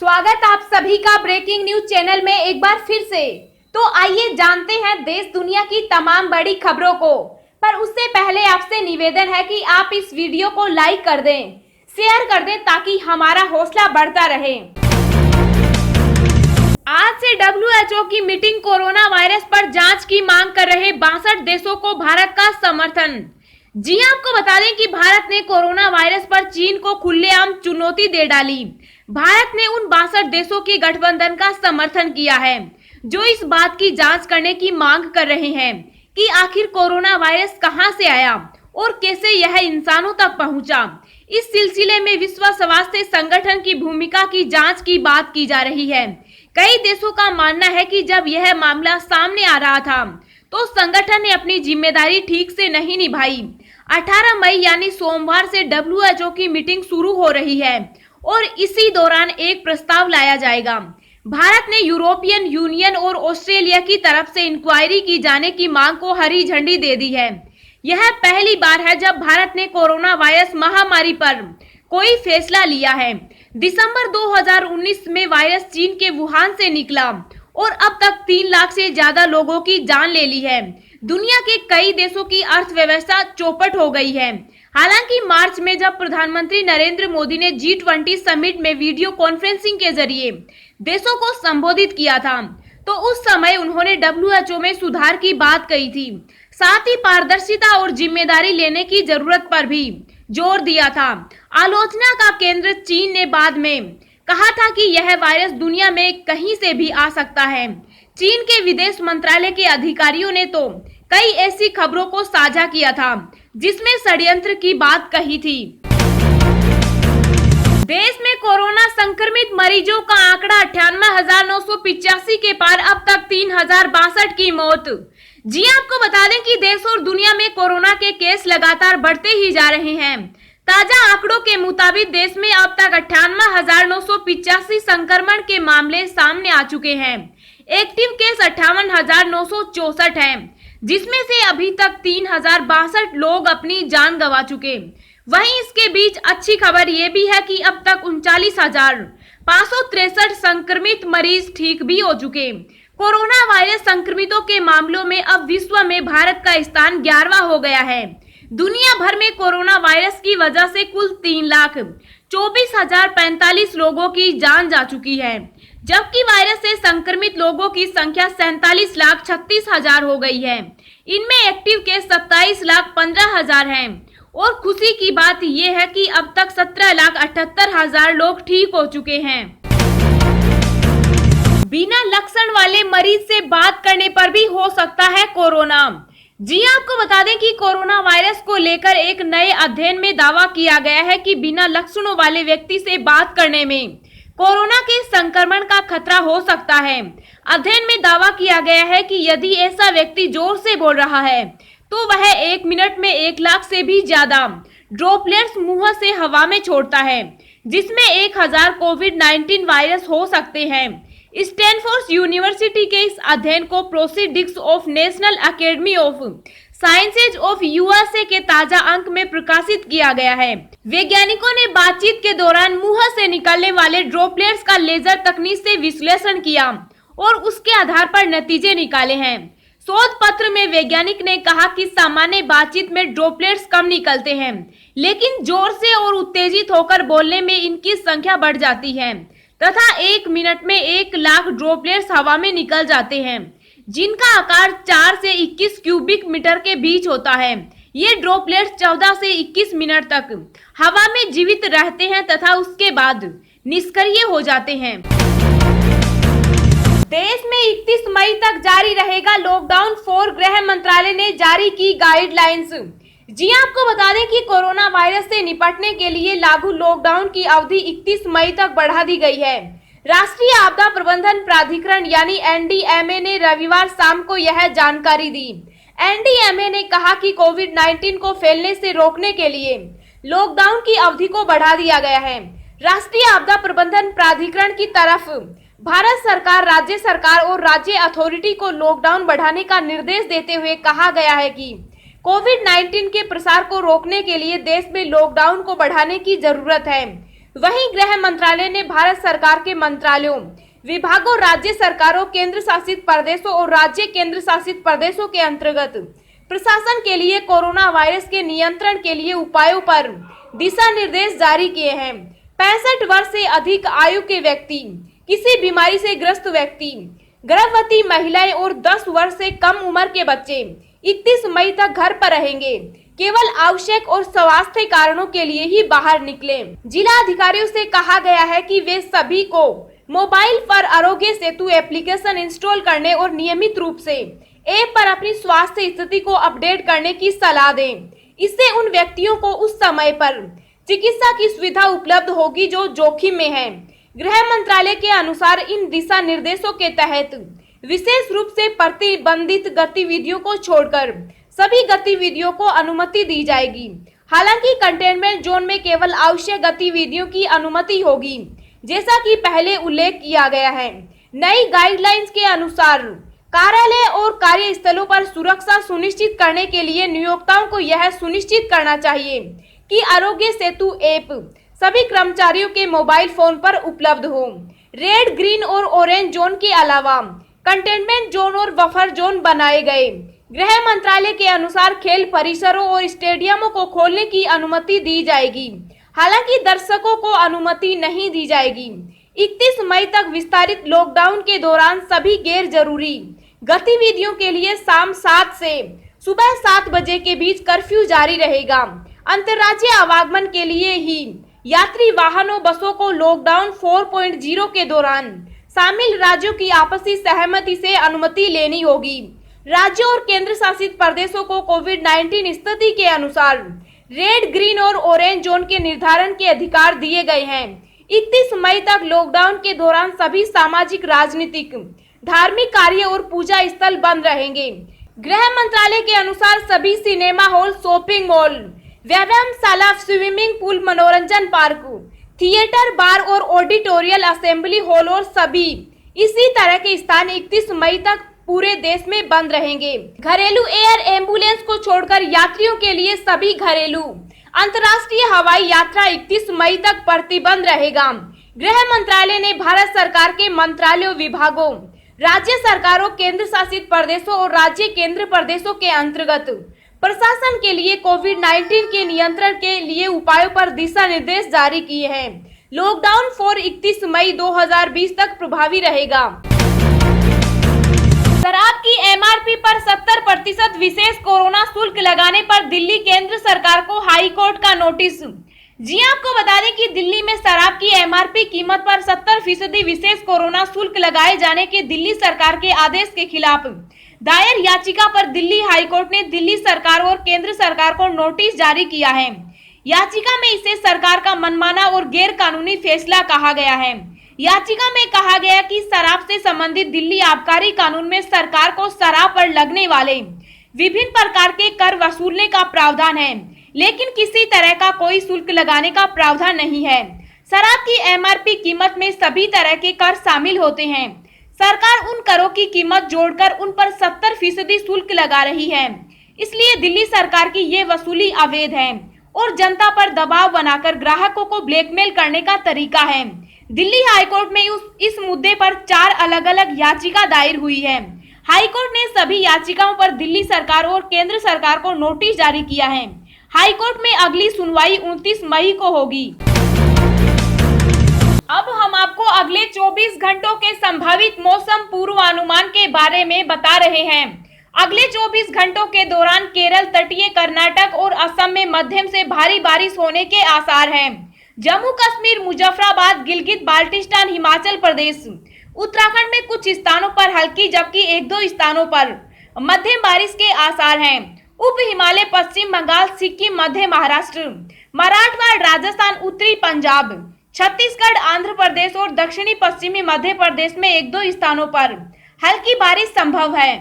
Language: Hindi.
स्वागत आप सभी का ब्रेकिंग न्यूज चैनल में एक बार फिर से। तो आइए जानते हैं देश दुनिया की तमाम बड़ी खबरों को। पर उससे पहले आपसे निवेदन है कि आप इस वीडियो को लाइक कर दें, शेयर कर दें ताकि हमारा हौसला बढ़ता रहे। आज से WHO की मीटिंग। कोरोना वायरस पर जांच की मांग कर रहे 62 देशों को भारत का समर्थन। जी आपको बता दें कि भारत ने कोरोना वायरस पर चीन को खुलेआम चुनौती दे डाली। भारत ने उन 62 देशों के गठबंधन का समर्थन किया है जो इस बात की जांच करने की मांग कर रहे हैं कि आखिर कोरोना वायरस कहां से आया और कैसे यह इंसानों तक पहुंचा। इस सिलसिले में विश्व स्वास्थ्य संगठन की भूमिका की जांच की बात की जा रही है। कई देशों का मानना है कि जब यह मामला सामने आ रहा था तो संगठन ने अपनी जिम्मेदारी ठीक से नहीं निभाई। 18 मई यानी सोमवार से WHO की मीटिंग शुरू हो रही है और इसी दौरान एक प्रस्ताव लाया जाएगा। भारत ने यूरोपियन यूनियन और ऑस्ट्रेलिया की तरफ से इंक्वायरी की जाने की मांग को हरी झंडी दे दी है। यह पहली बार है जब भारत ने कोरोना वायरस महामारी पर कोई फैसला लिया है। दिसंबर 2019 में वायरस चीन के वुहान से निकला और अब तक 3 लाख से ज्यादा लोगों की जान ले ली है। दुनिया के कई देशों की अर्थव्यवस्था चौपट हो गई है। हालांकि मार्च में जब प्रधानमंत्री नरेंद्र मोदी ने G20 समिट में वीडियो कॉन्फ्रेंसिंग के जरिए देशों को संबोधित किया था तो उस समय उन्होंने WHO में सुधार की बात कही थी। साथ ही पारदर्शिता और जिम्मेदारी लेने की जरूरत पर भी जोर दिया था। आलोचना का केंद्र चीन ने बाद में कहा था कि यह वायरस दुनिया में कहीं से भी आ सकता है। चीन के विदेश मंत्रालय के अधिकारियों ने तो कई ऐसी खबरों को साझा किया था जिसमें षड्यंत्र की बात कही थी। देश में कोरोना संक्रमित मरीजों का आंकड़ा 98,985 के पार, अब तक 3,062 की मौत। जी आपको बता दें कि देश और दुनिया में कोरोना के केस लगातार बढ़ते ही जा रहे हैं। ताजा आंकड़ों के मुताबिक देश में अब तक 98,985 संक्रमण के मामले सामने आ चुके हैं। एक्टिव केस 58,964 हैं, जिसमें से अभी तक 3,062 लोग अपनी जान गंवा चुके। वहीं इसके बीच अच्छी खबर ये भी है कि अब तक 39,563 संक्रमित मरीज ठीक भी हो चुके। कोरोना वायरस संक्रमितों के मामलों में अब विश्व में भारत का स्थान 11वां हो गया है। दुनिया भर में कोरोना वायरस की वजह से कुल 3,24,045 लोगों की जान जा चुकी है, जबकि वायरस से संक्रमित लोगों की संख्या 47,36,000 हो गई है। इनमें एक्टिव केस 27,15,000 हैं और खुशी की बात यह है कि अब तक 17,78,000 लोग ठीक हो चुके हैं। बिना लक्षण वाले मरीज से बात करने पर भी हो सकता है कोरोना। जी आपको बता दें कि कोरोना वायरस को लेकर एक नए अध्ययन में दावा किया गया है कि बिना लक्षणों वाले व्यक्ति से बात करने में कोरोना के संक्रमण का खतरा हो सकता है। अध्ययन में दावा किया गया है कि यदि ऐसा व्यक्ति जोर से बोल रहा है तो वह 1 मिनट में 1 लाख से भी ज्यादा ड्रॉपलेट्स मुंह से हवा में छोड़ता है, जिसमें 1000 कोविड-19 वायरस हो सकते हैं। स्टैनफोर्ड यूनिवर्सिटी के इस अध्ययन को proceedings of national academy of sciences of USA के ताजा अंक में प्रकाशित किया गया है। वैज्ञानिकों ने बातचीत के दौरान मुंह से निकलने वाले ड्रॉपलेट्स का लेजर तकनीक से विश्लेषण किया और उसके आधार पर नतीजे निकाले हैं। शोध पत्र में वैज्ञानिक ने कहा कि सामान्य बातचीत में ड्रॉपलेट्स कम निकलते हैं, लेकिन जोर से और उत्तेजित होकर बोलने में इनकी संख्या बढ़ जाती है तथा 1 मिनट में 1 लाख ड्रॉपलेट्स हवा में निकल जाते हैं, जिनका आकार 4 से 21 क्यूबिक मीटर के बीच होता है। ये ड्रॉपलेट्स 14 से 21 मिनट तक हवा में जीवित रहते हैं तथा उसके बाद निष्क्रिय हो जाते हैं। देश में 31 मई तक जारी रहेगा लॉकडाउन, गृह मंत्रालय ने जारी की गाइडलाइंस। जी आपको बता दें कि कोरोना वायरस से निपटने के लिए लागू लॉकडाउन की अवधि 31 मई तक बढ़ा दी गई है। राष्ट्रीय आपदा प्रबंधन प्राधिकरण यानी NDMA ने रविवार शाम को यह जानकारी दी। NDMA ने कहा कि कोविड-19 को फैलने से रोकने के लिए लॉकडाउन की अवधि को बढ़ा दिया गया है। राष्ट्रीय आपदा प्रबंधन प्राधिकरण की तरफ भारत सरकार, राज्य सरकार और राज्य अथॉरिटी को लॉकडाउन बढ़ाने का निर्देश देते हुए कहा गया है कि कोविड-19 के प्रसार को रोकने के लिए देश में लॉकडाउन को बढ़ाने की जरूरत है। वहीं गृह मंत्रालय ने भारत सरकार के मंत्रालयों, विभागों, राज्य सरकारों, केंद्र शासित प्रदेशों और राज्य केंद्र शासित प्रदेशों के अंतर्गत प्रशासन के लिए कोरोना वायरस के नियंत्रण के लिए उपायों पर दिशा निर्देश जारी किए हैं। 65 वर्ष से अधिक आयु के व्यक्ति, किसी बीमारी से ग्रस्त व्यक्ति, गर्भवती महिलाएं और 10 वर्ष से कम उम्र के बच्चे 31 मई तक घर पर रहेंगे। केवल आवश्यक और स्वास्थ्य कारणों के लिए ही बाहर निकलें। जिला अधिकारियों से कहा गया है कि वे सभी को मोबाइल पर आरोग्य सेतु एप्लीकेशन इंस्टॉल करने और नियमित रूप से ऐप पर अपनी स्वास्थ्य स्थिति को अपडेट करने की सलाह दें। इससे उन व्यक्तियों को उस समय पर चिकित्सा की सुविधा उपलब्ध होगी जो जोखिम में हैं। गृह मंत्रालय के अनुसार इन दिशा निर्देशों के तहत विशेष रूप से प्रतिबंधित गतिविधियों को छोड़कर सभी गतिविधियों को अनुमति दी जाएगी। हालांकि कंटेनमेंट जोन में केवल आवश्यक गतिविधियों की अनुमति होगी, जैसा कि पहले उल्लेख किया गया है। नई गाइडलाइंस के अनुसार कार्यालय और कार्यस्थलों पर सुरक्षा सुनिश्चित करने के लिए नियोक्ताओं को यह सुनिश्चित करना चाहिए कि आरोग्य सेतु ऐप सभी कर्मचारियों के मोबाइल फोन पर उपलब्ध हो। रेड, ग्रीन और ऑरेंज जोन के अलावा कंटेनमेंट जोन और बफर जोन बनाए गए। गृह मंत्रालय के अनुसार खेल परिसरों और स्टेडियमों को खोलने की अनुमति दी जाएगी, हालांकि दर्शकों को अनुमति नहीं दी जाएगी। 31 मई तक विस्तारित लॉकडाउन के दौरान सभी गैर जरूरी गतिविधियों के लिए शाम 7 से सुबह 7 बजे के बीच कर्फ्यू जारी रहेगा। अंतर्राज्यीय आवागमन के लिए ही यात्री वाहनों, बसों को लॉकडाउन 4.0 के दौरान शामिल राज्यों की आपसी सहमति से अनुमति लेनी होगी। राज्यों और केंद्र शासित प्रदेशों को कोविड-19 स्थिति के अनुसार रेड, ग्रीन और ऑरेंज जोन के निर्धारण के अधिकार दिए गए हैं। 31 मई तक लॉकडाउन के दौरान सभी सामाजिक, राजनीतिक, धार्मिक कार्य और पूजा स्थल बंद रहेंगे। गृह मंत्रालय के अनुसार सभी सिनेमा हॉल, शॉपिंग मॉल, व्यायामशाला, स्विमिंग पूल, मनोरंजन पार्क, थिएटर, बार और ऑडिटोरियल, असेंबली हॉल और सभी इसी तरह के स्थान 31 मई तक पूरे देश में बंद रहेंगे। घरेलू एयर एम्बुलेंस को छोड़कर यात्रियों के लिए सभी घरेलू अंतर्राष्ट्रीय हवाई यात्रा 31 मई तक प्रतिबंध रहेगा। गृह मंत्रालय ने भारत सरकार के मंत्रालयों, विभागों, राज्य सरकारों, केंद्र शासित प्रदेशों और राज्य केंद्र प्रदेशों के अंतर्गत प्रशासन के लिए कोविड-19 के नियंत्रण के लिए उपायों पर दिशा निर्देश जारी किए हैं। लॉकडाउन 31 मई 2020 तक प्रभावी रहेगा। शराब की एमआरपी पर 70% विशेष कोरोना शुल्क लगाने पर दिल्ली केंद्र सरकार को हाई कोर्ट का नोटिस। जी आपको बता दें कि दिल्ली में शराब की एमआरपी कीमत पर 70% विशेष कोरोना शुल्क लगाए जाने के दिल्ली सरकार के आदेश के खिलाफ दायर याचिका पर दिल्ली हाईकोर्ट ने दिल्ली सरकार और केंद्र सरकार को नोटिस जारी किया है। याचिका में इसे सरकार का मनमाना और गैर कानूनी फैसला कहा गया है। याचिका में कहा गया कि शराब से संबंधित दिल्ली आबकारी कानून में सरकार को शराब पर लगने वाले विभिन्न प्रकार के कर वसूलने का प्रावधान है, लेकिन किसी तरह का कोई शुल्क लगाने का प्रावधान नहीं है। शराब की एमआरपी कीमत में सभी तरह के कर शामिल होते हैं। सरकार उन करों की कीमत जोड़कर उन पर 70% शुल्क लगा रही है। इसलिए दिल्ली सरकार की ये वसूली अवैध है और जनता पर दबाव बनाकर ग्राहकों को ब्लैकमेल करने का तरीका है। दिल्ली हाईकोर्ट में इस मुद्दे पर 4 अलग-अलग याचिका दायर हुई है। हाईकोर्ट ने सभी याचिकाओं पर दिल्ली सरकार और केंद्र सरकार को नोटिस जारी किया है। हाईकोर्ट में अगली सुनवाई 29 मई को होगी। अब हम आपको अगले 24 घंटों के संभावित मौसम पूर्वानुमान के बारे में बता रहे हैं। अगले 24 घंटों के दौरान केरल, तटीय कर्नाटक और असम में मध्यम से भारी बारिश होने के आसार हैं। जम्मू कश्मीर, मुजफ्फराबाद, गिलगित बाल्टिस्तान, हिमाचल प्रदेश, उत्तराखंड में कुछ स्थानों पर हल्की जबकि 1-2 स्थानों पर मध्यम बारिश के आसार हैं। उप हिमालय, पश्चिम बंगाल, सिक्किम, मध्य महाराष्ट्र, मराठवाड़ा, राजस्थान, उत्तरी पंजाब, छत्तीसगढ़, आंध्र प्रदेश और दक्षिणी पश्चिमी मध्य प्रदेश में 1-2 स्थानों पर हल्की बारिश संभव है।